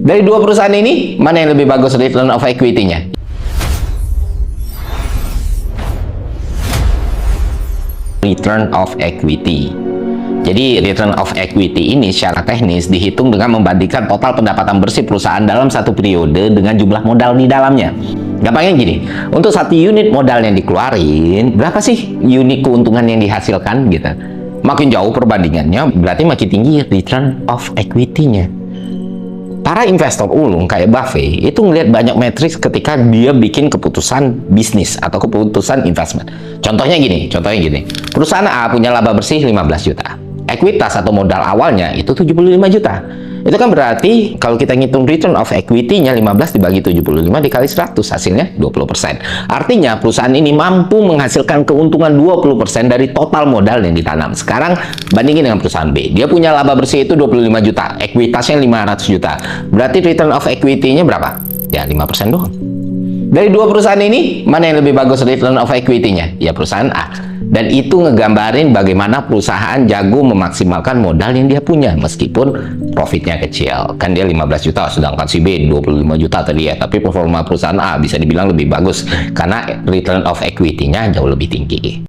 Dari dua perusahaan ini, mana yang lebih bagus return of equity-nya? Return of equity. Jadi, return of equity ini secara teknis dihitung dengan membandingkan total pendapatan bersih perusahaan dalam satu periode dengan jumlah modal di dalamnya. Gampangnya gini, untuk satu unit modal yang dikeluarin, berapa sih unit keuntungan yang dihasilkan gitu? Makin jauh perbandingannya, berarti makin tinggi return of equity-nya. Para investor ulung kayak Buffett itu ngelihat banyak matriks ketika dia bikin keputusan bisnis atau keputusan investment. Contohnya gini, perusahaan A punya laba bersih 15 juta. Ekuitas atau modal awalnya itu 75 juta. Itu kan berarti kalau kita ngitung return of equity-nya 15 dibagi 75 dikali 100, hasilnya 20%. Artinya perusahaan ini mampu menghasilkan keuntungan 20% dari total modal yang ditanam. Sekarang bandingin dengan perusahaan B. Dia punya laba bersih itu 25 juta, ekuitasnya 500 juta. Berarti return of equity-nya berapa? Ya 5% doang. Dari dua perusahaan ini, mana yang lebih bagus return of equity-nya? Ya perusahaan A. Dan itu ngegambarin bagaimana perusahaan jago memaksimalkan modal yang dia punya meskipun profitnya kecil. Kan dia 15 juta, sedangkan si B 25 juta tadi ya. Tapi performa perusahaan A bisa dibilang lebih bagus karena return of equity-nya jauh lebih tinggi.